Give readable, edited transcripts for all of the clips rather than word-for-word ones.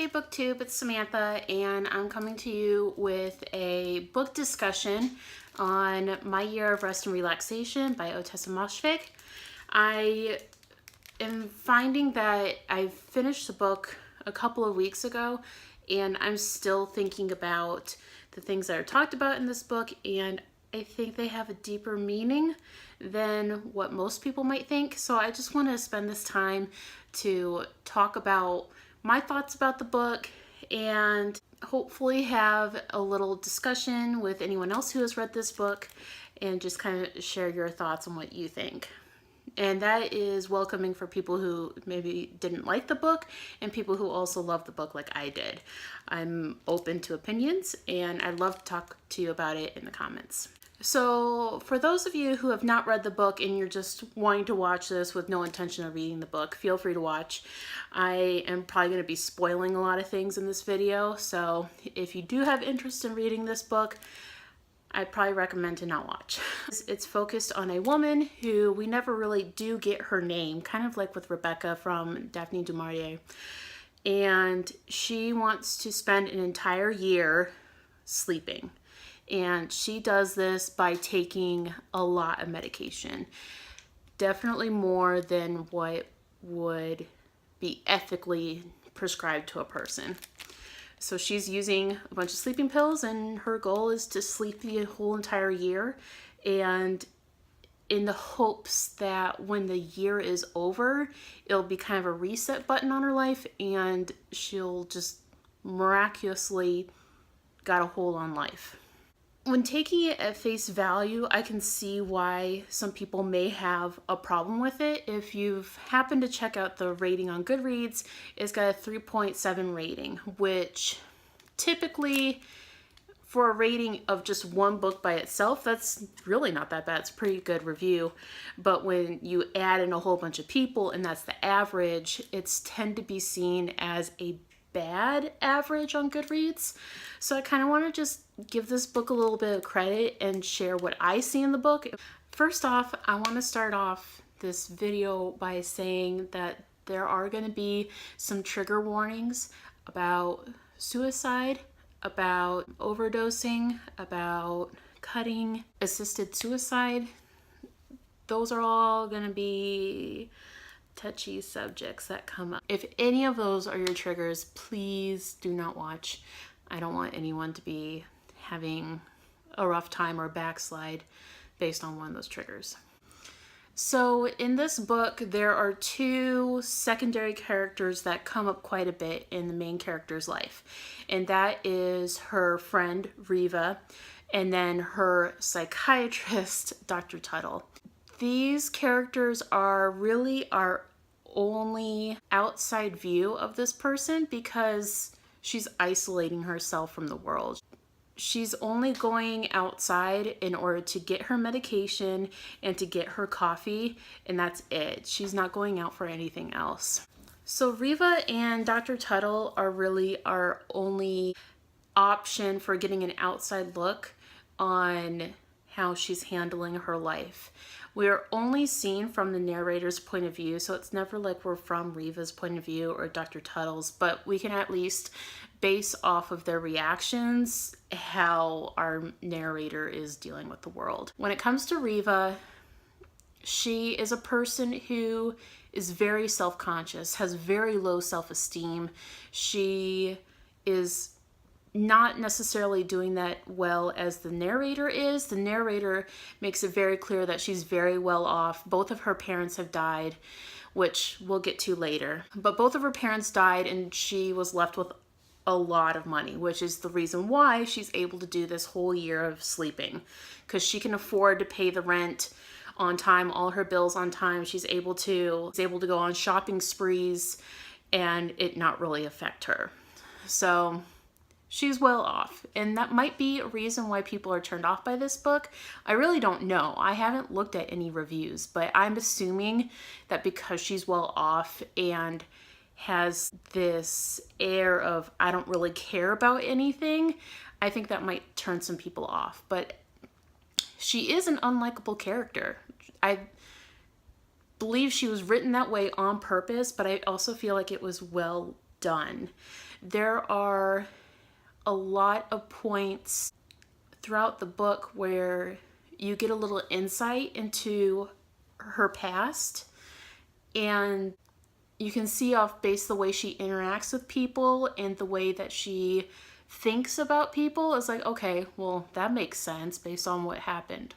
Hey BookTube, it's Samantha, and I'm coming to you with a book discussion on My Year of Rest and Relaxation by Otessa Moshfegh. I am finding that I finished the book a couple of weeks ago, and I'm still thinking about the things that are talked about in this book, and I think they have a deeper meaning than what most people might think. So I just want to spend this time to talk about my thoughts about the book and hopefully have a little discussion with anyone else who has read this book and just kind of share your thoughts on what you think. And that is welcoming for people who maybe didn't like the book and people who also love the book like I did. I'm open to opinions and I'd love to talk to you about it in the comments. So for those of you who have not read the book and you're just wanting to watch this with no intention of reading the book, feel free to watch. I am probably going to be spoiling a lot of things in this video, so if you do have interest in reading this book, I probably recommend to not watch. It's focused on a woman who we never really do get her name, kind of like with Rebecca from Daphne du Maurier. And she wants to spend an entire year sleeping. And she does this by taking a lot of medication. Definitely more than what would be ethically prescribed to a person. So she's using a bunch of sleeping pills, and her goal is to sleep the whole entire year, and in the hopes that when the year is over, it'll be kind of a reset button on her life and she'll just miraculously got a hold on life. When taking it at face value, I can see why some people may have a problem with it. If you've happened to check out the rating on Goodreads, it's got a 3.7 rating, which typically for a rating of just one book by itself, that's really not that bad. It's a pretty good review. But when you add in a whole bunch of people and that's the average, it's tend to be seen as a bad average on Goodreads. So I kind of want to just give this book a little bit of credit and share what I see in the book. First off, I want to start off this video by saying that there are going to be some trigger warnings about suicide, about overdosing, about cutting, assisted suicide. Those are all going to be touchy subjects that come up. If any of those are your triggers, please do not watch. I don't want anyone to be having a rough time or backslide based on one of those triggers. So in this book, there are two secondary characters that come up quite a bit in the main character's life. And that is her friend, Riva, and then her psychiatrist, Dr. Tuttle. These characters are really our only outside view of this person because she's isolating herself from the world. She's only going outside in order to get her medication and to get her coffee, and that's it. She's not going out for anything else. So Riva and Dr. Tuttle are really our only option for getting an outside look on how she's handling her life. We're only seen from the narrator's point of view, so it's never like we're from Riva's point of view or Dr. Tuttle's, but we can at least base off of their reactions how our narrator is dealing with the world. When it comes to Riva, she is a person who is very self-conscious, has very low self-esteem. She is not necessarily doing that well as the narrator is. The narrator makes it very clear that she's very well off. Both of her parents have died, which we'll get to later. But both of her parents died and she was left with a lot of money, which is the reason why she's able to do this whole year of sleeping, because she can afford to pay the rent on time, all her bills on time. She's able to go on shopping sprees and it not really affect her. So she's well off, and that might be a reason why people are turned off by this book. I really don't know. I haven't looked at any reviews, but I'm assuming that because she's well off and has this air of I don't really care about anything, I think that might turn some people off. But she is an unlikable character. I believe she was written that way on purpose, but I also feel like it was well done. There are a lot of points throughout the book where you get a little insight into her past, and you can see off based the way she interacts with people and the way that she thinks about people. It's like, okay, well, that makes sense based on what happened.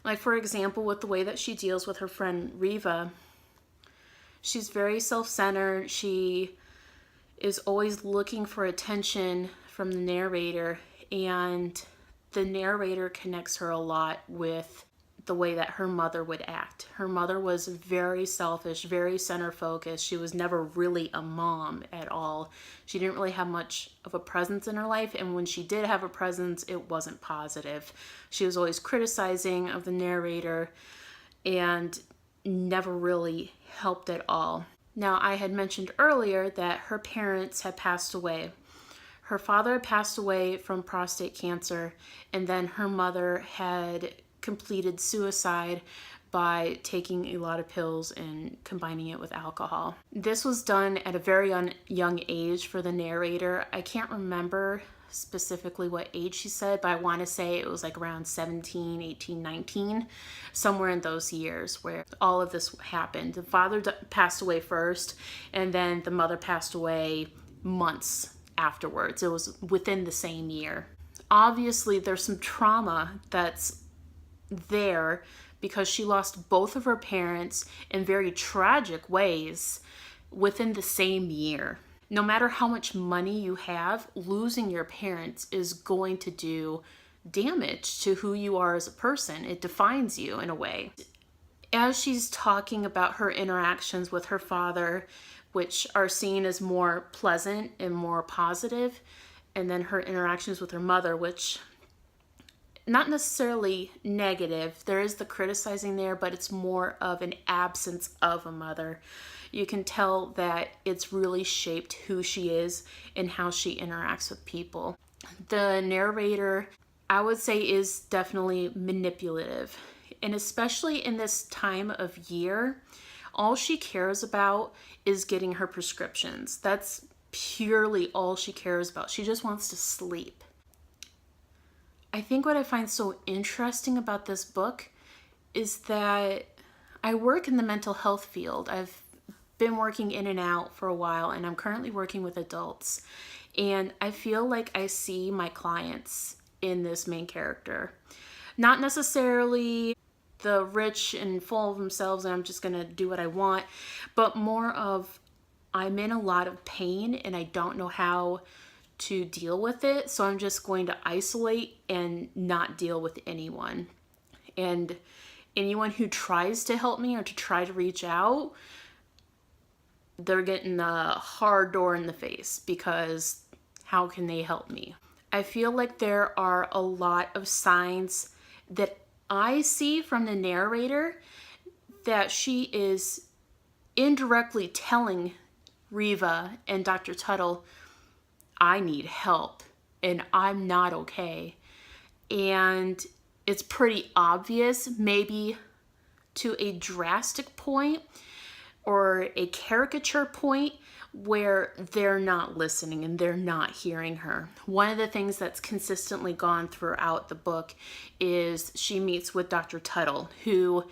Like, for example, with the way that she deals with her friend Riva, she's very self-centered. She is always looking for attention from the narrator, and the narrator connects her a lot with the way that her mother would act. Her mother was very selfish, very center focused. She was never really a mom at all. She didn't really have much of a presence in her life, and when she did have a presence, it wasn't positive. She was always criticizing of the narrator and never really helped at all. Now, I had mentioned earlier that her parents had passed away. Her father had passed away from prostate cancer, and then her mother had completed suicide by taking a lot of pills and combining it with alcohol. This was done at a very young age for the narrator. I can't remember specifically what age she said, but I want to say it was like around 17, 18, 19, somewhere in those years where all of this happened. The father passed away first, and then the mother passed away months afterwards. It was within the same year. Obviously, there's some trauma that's there because she lost both of her parents in very tragic ways within the same year. No matter how much money you have, losing your parents is going to do damage to who you are as a person. It defines you in a way. As she's talking about her interactions with her father, which are seen as more pleasant and more positive, and then her interactions with her mother, which not necessarily negative. There is the criticizing there, but it's more of an absence of a mother. You can tell that it's really shaped who she is and how she interacts with people. The narrator, I would say, is definitely manipulative. And especially in this time of year, all she cares about is getting her prescriptions. That's purely all she cares about. She just wants to sleep. I think what I find so interesting about this book is that I work in the mental health field. I've been working in and out for a while, and I'm currently working with adults. And I feel like I see my clients in this main character. Not necessarily the rich and full of themselves and I'm just gonna do what I want, but more of I'm in a lot of pain and I don't know how to deal with it, so I'm just going to isolate and not deal with anyone. And anyone who tries to help me or to try to reach out, they're getting a hard door in the face because how can they help me? I feel like there are a lot of signs that I see from the narrator that she is indirectly telling Riva and Dr. Tuttle, I need help and I'm not okay. And it's pretty obvious, maybe to a drastic point or a caricature point, where they're not listening and they're not hearing her. One of the things that's consistently gone throughout the book is she meets with Dr. Tuttle, who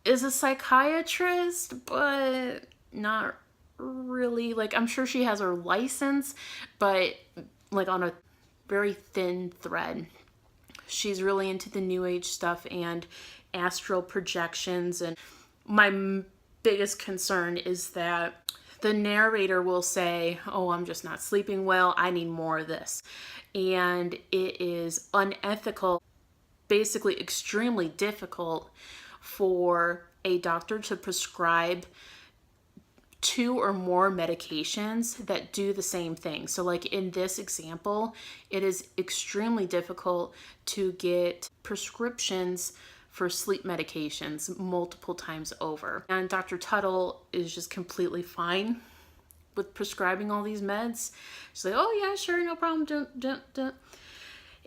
is a psychiatrist, but not really. Like, I'm sure she has her license, but like on a very thin thread. She's really into the new age stuff and astral projections. And my biggest concern is that the narrator will say, oh, I'm just not sleeping well, I need more of this. And it is unethical, basically extremely difficult for a doctor to prescribe 2 or more medications that do the same thing. So like in this example, it is extremely difficult to get prescriptions for sleep medications multiple times over. And Dr. Tuttle is just completely fine with prescribing all these meds. She's like, oh yeah, sure, no problem.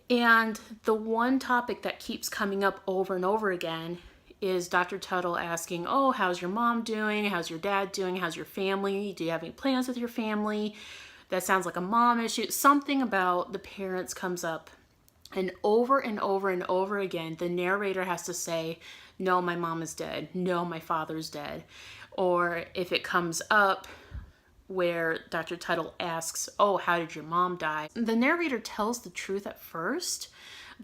And the one topic that keeps coming up over and over again is Dr. Tuttle asking, oh, how's your mom doing? How's your dad doing? How's your family? Do you have any plans with your family? that sounds like a mom issue. Something about the parents comes up, and over and over and over again, the narrator has to say, no, my mom is dead. No, my father's dead. Or if it comes up where Dr. Tuttle asks, oh, how did your mom die? The narrator tells the truth at first,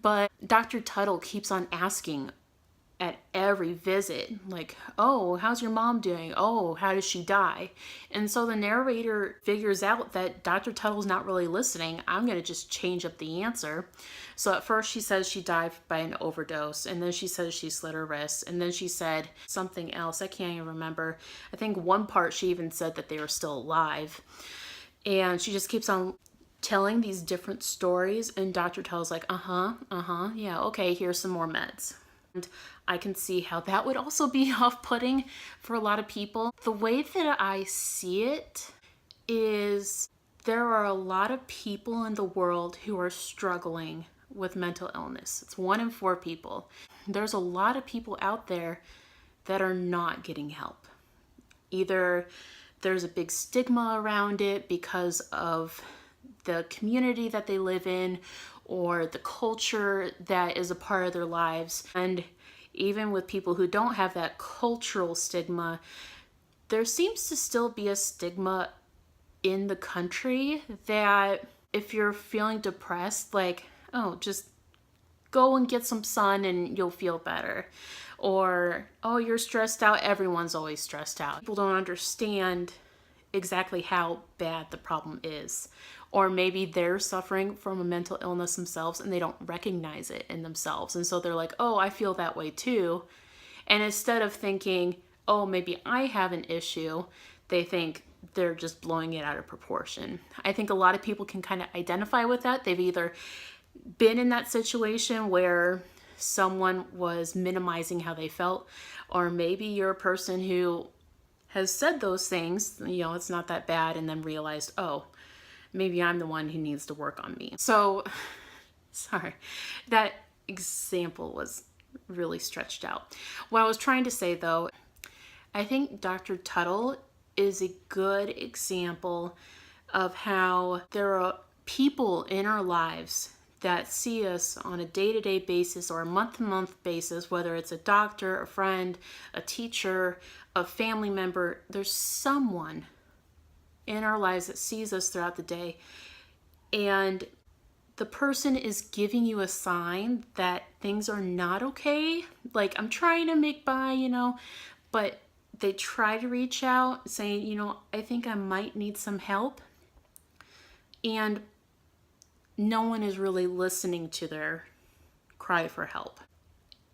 but Dr. Tuttle keeps on asking at every visit, like, oh, how's your mom doing? Oh, how does she die? And so the narrator figures out that Dr. Tuttle's not really listening. I'm going to just change up the answer. So at first she says she died by an overdose, and then she says she slit her wrist, and then she said something else. I can't even remember. I think one part she even said that they were still alive. And she just keeps on telling these different stories, and Dr. Tuttle's like, yeah, okay, here's some more meds. And I can see how that would also be off-putting for a lot of people. The way that I see it is there are a lot of people in the world who are struggling with mental illness. It's 1 in 4 people. There's a lot of people out there that are not getting help. Either there's a big stigma around it because of the community that they live in, or the culture that is a part of their lives. And even with people who don't have that cultural stigma, there seems to still be a stigma in the country that if you're feeling depressed, like, oh, just go and get some sun and you'll feel better. Or, oh, you're stressed out. Everyone's always stressed out. People don't understand exactly how bad the problem is. Or maybe they're suffering from a mental illness themselves and they don't recognize it in themselves. And so they're like, oh, I feel that way too. And instead of thinking, oh, maybe I have an issue, they think they're just blowing it out of proportion. I think a lot of people can kind of identify with that. They've either been in that situation where someone was minimizing how they felt, or maybe you're a person who has said those things, it's not that bad, and then realized, oh, maybe I'm the one who needs to work on me. So, sorry, that example was really stretched out. What I was trying to say though, I think Dr. Tuttle is a good example of how there are people in our lives that see us on a day-to-day basis or a month-to-month basis, whether it's a doctor, a friend, a teacher, a family member. There's someone in our lives that sees us throughout the day, and the person is giving you a sign that things are not okay. Like, I'm trying to make by, but they try to reach out saying, I think I might need some help. And no one is really listening to their cry for help.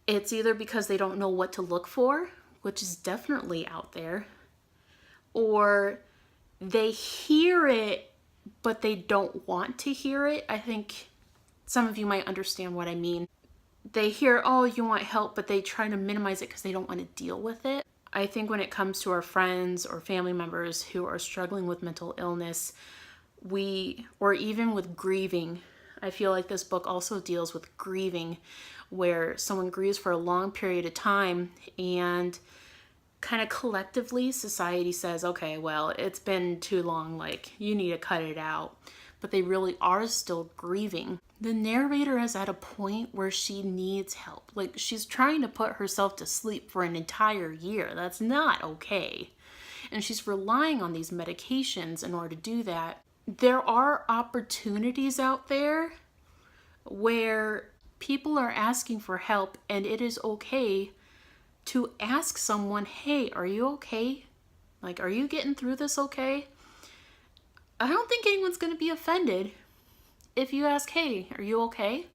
It's either because they don't know what to look for, which is definitely out there, or they hear it, but they don't want to hear it. I think some of you might understand what I mean. They hear, oh, you want help, but they try to minimize it because they don't want to deal with it. I think when it comes to our friends or family members who are struggling with mental illness, or even with grieving, I feel like this book also deals with grieving, where someone grieves for a long period of time and kind of collectively society says, okay, well, it's been too long, like, you need to cut it out. But they really are still grieving. The narrator is at a point where she needs help. Like, she's trying to put herself to sleep for an entire year. That's not okay. And she's relying on these medications in order to do that. There are opportunities out there where people are asking for help, and it is okay to ask someone, hey, are you okay? Like, are you getting through this okay? I don't think anyone's going to be offended if you ask, hey, are you okay?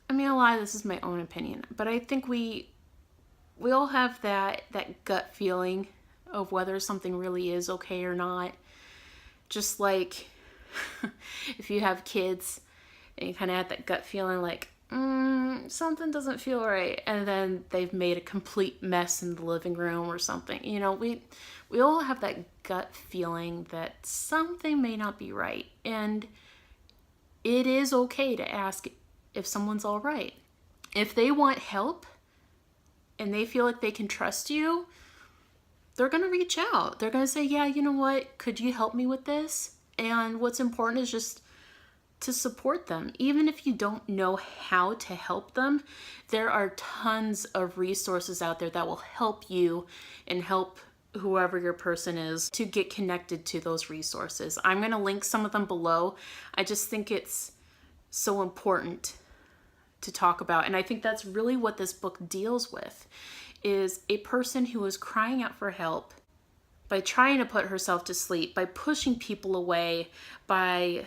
I mean, a lot of this is my own opinion, but I think we all have that gut feeling of whether something really is okay or not. Just like if you have kids and you kind of have that gut feeling like, something doesn't feel right, and then they've made a complete mess in the living room or something. We all have that gut feeling that something may not be right, and it is okay to ask if someone's all right. If they want help and they feel like they can trust you, they're going to reach out. They're going to say, yeah, you know what? Could you help me with this? And what's important is just to support them. Even if you don't know how to help them, there are tons of resources out there that will help you and help whoever your person is to get connected to those resources. I'm going to link some of them below. I just think it's so important to talk about. And I think that's really what this book deals with, is a person who is crying out for help by trying to put herself to sleep, by pushing people away, by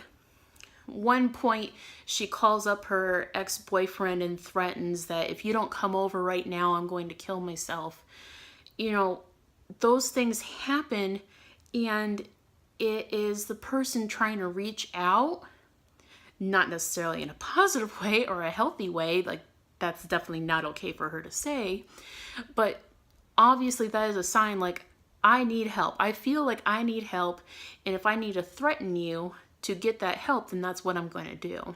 one point she calls up her ex-boyfriend and threatens that if you don't come over right now, I'm going to kill myself. You know, those things happen, and it is the person trying to reach out, not necessarily in a positive way or a healthy way, like that's definitely not okay for her to say, but obviously that is a sign like, I need help. I feel like I need help, and if I need to threaten you to get that help, then that's what I'm going to do.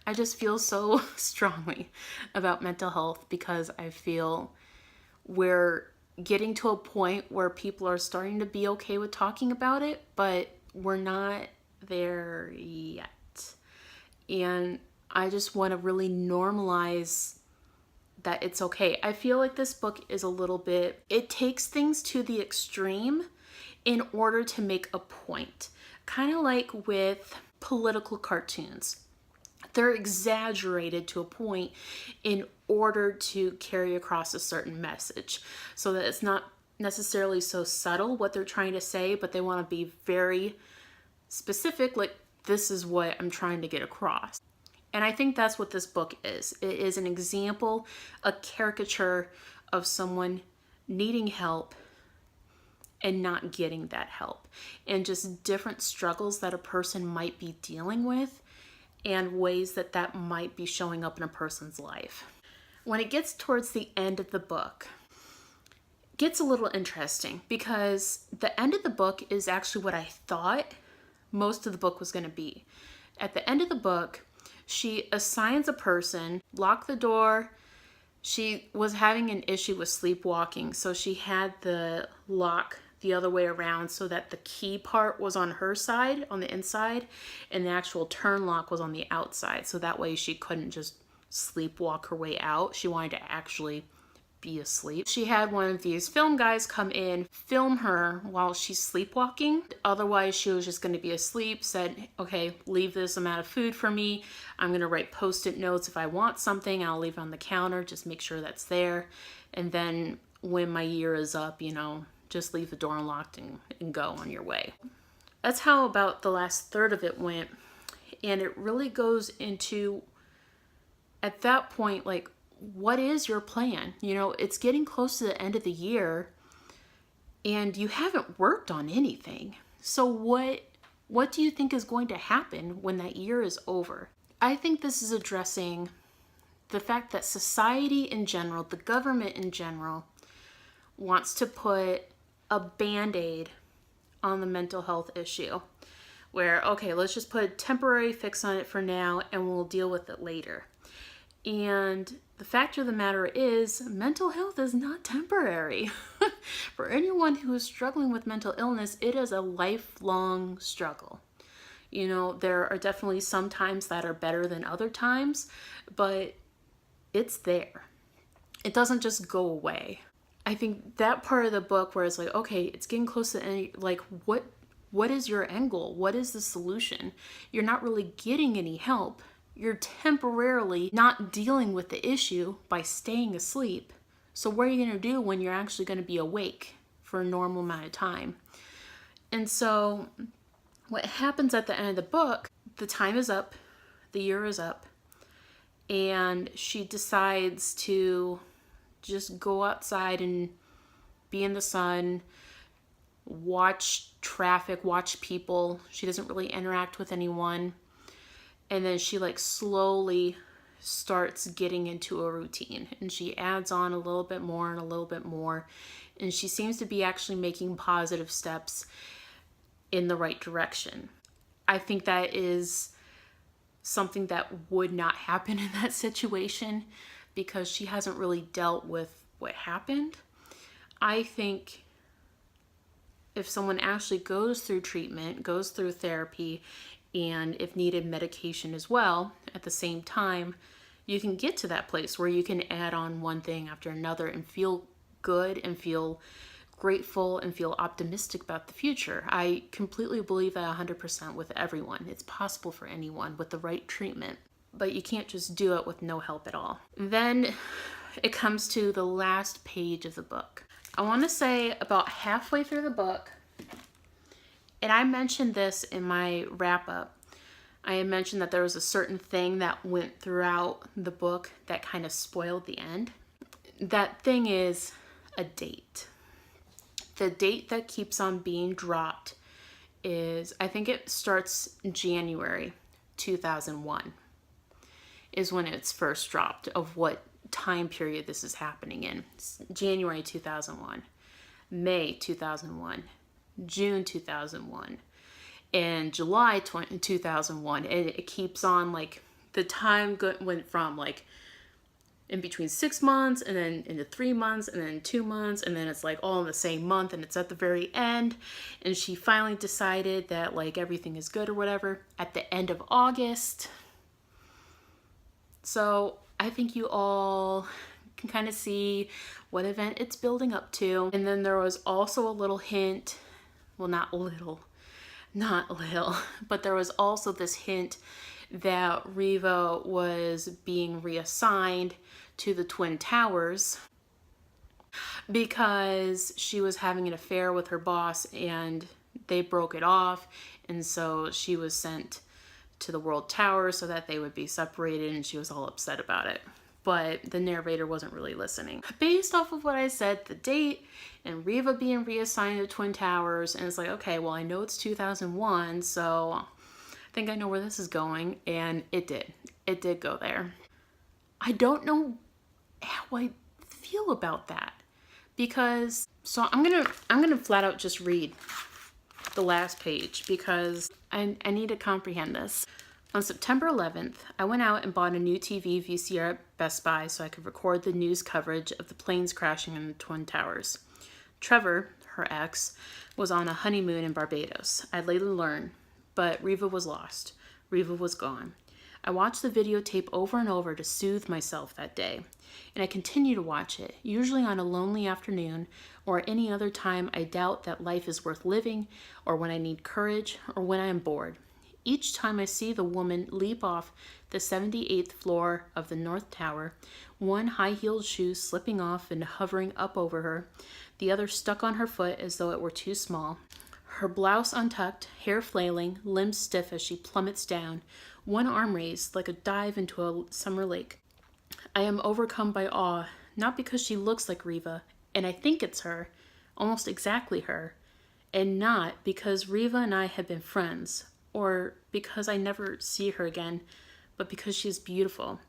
I just feel so strongly about mental health because I feel we're getting to a point where people are starting to be okay with talking about it, but we're not there yet. And I just want to really normalize that it's okay. I feel like this book is a little bit, it takes things to the extreme in order to make a point. Kind of like with political cartoons. They're exaggerated to a point in order to carry across a certain message, so that it's not necessarily so subtle what they're trying to say, but they want to be very specific, like this is what I'm trying to get across. And I think that's what this book is. It is an example, a caricature of someone needing help and not getting that help, and just different struggles that a person might be dealing with and ways that that might be showing up in a person's life. When it gets towards the end of the book, it gets a little interesting because the end of the book is actually what I thought most of the book was going to be. At the end of the book, she assigns a person, lock the door. She was having an issue with sleepwalking, so she had the lock the other way around so that the key part was on her side, on the inside, and the actual turn lock was on the outside. So that way she couldn't just sleepwalk her way out. She wanted to actually be asleep. She had one of these film guys come in, film her while she's sleepwalking. Otherwise, she was just going to be asleep, said, okay, leave this amount of food for me. I'm going to write post-it notes. If I want something, I'll leave it on the counter. Just make sure that's there. And then when my year is up, you know, just leave the door unlocked and go on your way. That's how about the last third of it went. And it really goes into, at that point, like, what is your plan? You know, it's getting close to the end of the year and you haven't worked on anything. So what do you think is going to happen when that year is over? I think this is addressing the fact that society in general, the government in general, wants to put a band-aid on the mental health issue where, okay, let's just put a temporary fix on it for now and we'll deal with it later. And the fact of the matter is, mental health is not temporary. For anyone who is struggling with mental illness, it is a lifelong struggle. You know, there are definitely some times that are better than other times, but it's there. It doesn't just go away. I think that part of the book where it's like, okay, it's getting close to the end, like what is your end goal? What is the solution? You're not really getting any help. You're temporarily not dealing with the issue by staying asleep. So what are you going to do when you're actually going to be awake for a normal amount of time? And so what happens at the end of the book, the time is up, the year is up, and she decides to just go outside and be in the sun, watch traffic, watch people. She doesn't really interact with anyone. And then she like slowly starts getting into a routine, and she adds on a little bit more and a little bit more. And she seems to be actually making positive steps in the right direction. I think that is something that would not happen in that situation because she hasn't really dealt with what happened. I think if someone actually goes through treatment, goes through therapy, and if needed, medication as well at the same time, you can get to that place where you can add on one thing after another and feel good and feel grateful and feel optimistic about the future. I completely believe that 100% with everyone. It's possible for anyone with the right treatment, but you can't just do it with no help at all. Then it comes to the last page of the book. I want to say about halfway through the book, and I mentioned this in my wrap up, I had mentioned that there was a certain thing that went throughout the book that kind of spoiled the end. That thing is a date. The date that keeps on being dropped is, I think it starts January 2001 is when it's first dropped, of what time period this is happening in. It's January 2001, May 2001, June 2001, and July 2001. And it keeps on, like, the time went from like in between 6 months and then into 3 months and then 2 months, and then it's like all in the same month, and it's at the very end, and she finally decided that like everything is good or whatever at the end of August. So I think you all can kind of see what event it's building up to. And then there was also a little hint, well, not little, but there was also this hint that Riva was being reassigned to the Twin Towers because she was having an affair with her boss and they broke it off, and so she was sent to the World Tower so that they would be separated, and she was all upset about it. But the narrator wasn't really listening. Based off of what I said, the date and Riva being reassigned to Twin Towers, and it's like, okay, well, I know it's 2001, so I think I know where this is going, and it did go there. I don't know how I feel about that, because so I'm gonna flat out just read the last page because I need to comprehend this. On September 11th, I went out and bought a new TV VCR at Best Buy so I could record the news coverage of the planes crashing in the Twin Towers. Trevor, her ex, was on a honeymoon in Barbados, I'd later learn, but Riva was lost. Riva was gone. I watched the videotape over and over to soothe myself that day, and I continue to watch it, usually on a lonely afternoon or any other time I doubt that life is worth living, or when I need courage, or when I am bored. Each time I see the woman leap off the 78th floor of the North Tower, one high-heeled shoe slipping off and hovering up over her, the other stuck on her foot as though it were too small, her blouse untucked, hair flailing, limbs stiff as she plummets down, one arm raised like a dive into a summer lake. I am overcome by awe, not because she looks like Riva, and I think it's her, almost exactly her, and not because Riva and I have been friends, or because I never see her again, but because she is beautiful.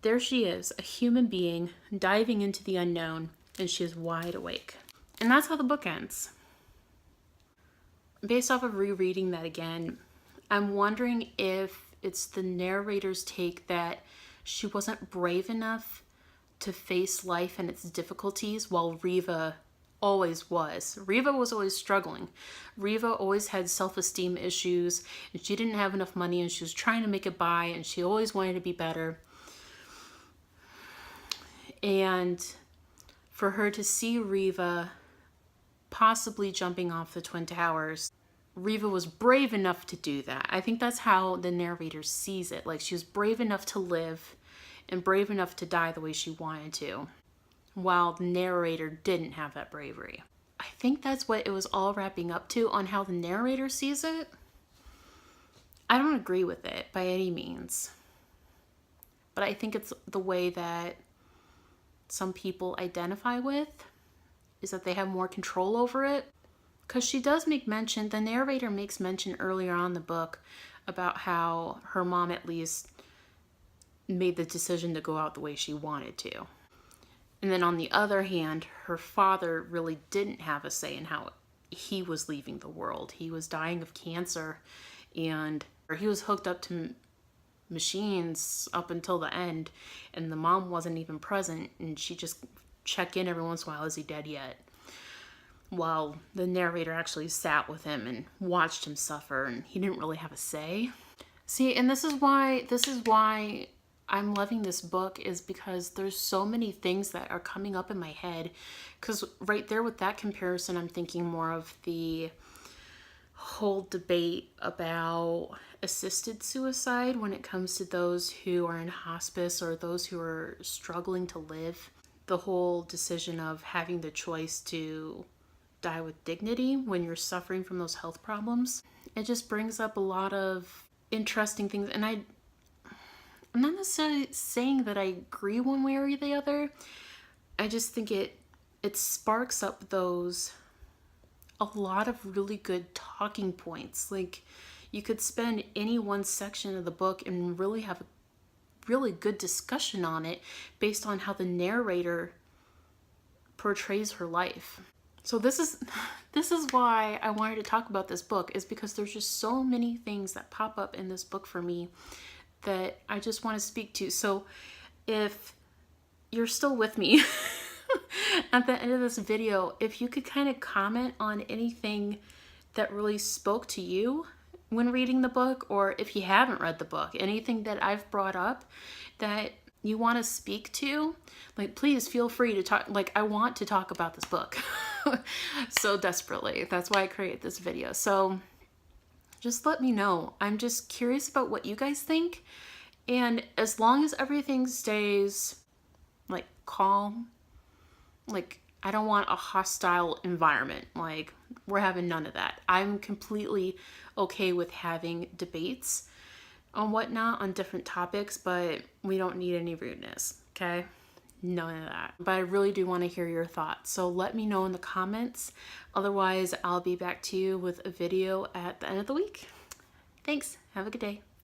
There she is, a human being, diving into the unknown, and she is wide awake. And that's how the book ends. Based off of rereading that again, I'm wondering if it's the narrator's take that she wasn't brave enough to face life and its difficulties, while Riva always was. Riva was always struggling. Riva always had self-esteem issues, and she didn't have enough money, and she was trying to make it by, and she always wanted to be better. And for her to see Riva possibly jumping off the Twin Towers, Riva was brave enough to do that. I think that's how the narrator sees it. Like, she was brave enough to live and brave enough to die the way she wanted to, while the narrator didn't have that bravery. I think that's what it was all wrapping up to on how the narrator sees it. I don't agree with it by any means, but I think it's the way that some people identify with, is that they have more control over it. Because she does make mention, the narrator makes mention earlier on in the book about how her mom at least made the decision to go out the way she wanted to. And then on the other hand, her father really didn't have a say in how he was leaving the world. He was dying of cancer, and he was hooked up to machines up until the end, and the mom wasn't even present, and she just checked in every once in a while, is he dead yet? while the narrator actually sat with him and watched him suffer, and he didn't really have a say. See, and this is why I'm loving this book, is because there's so many things that are coming up in my head. Because right there with that comparison, I'm thinking more of the whole debate about assisted suicide when it comes to those who are in hospice or those who are struggling to live. The whole decision of having the choice to die with dignity when you're suffering from those health problems. It just brings up a lot of interesting things, and I'm not necessarily saying that I agree one way or the other. I just think it sparks up a lot of really good talking points. Like, you could spend any one section of the book and really have a really good discussion on it based on how the narrator portrays her life. So this is why I wanted to talk about this book, is because there's just so many things that pop up in this book for me that I just want to speak to. So if you're still with me at the end of this video, if you could kind of comment on anything that really spoke to you when reading the book, or if you haven't read the book, anything that I've brought up that you want to speak to, like, please feel free to talk. Like, I want to talk about this book so desperately. That's why I created this video. So just let me know. I'm just curious about what you guys think. And as long as everything stays like calm, like, I don't want a hostile environment. Like, we're having none of that. I'm completely okay with having debates on whatnot on different topics, but we don't need any rudeness, okay? None of that. But I really do want to hear your thoughts. So let me know in the comments. Otherwise, I'll be back to you with a video at the end of the week. Thanks. Have a good day.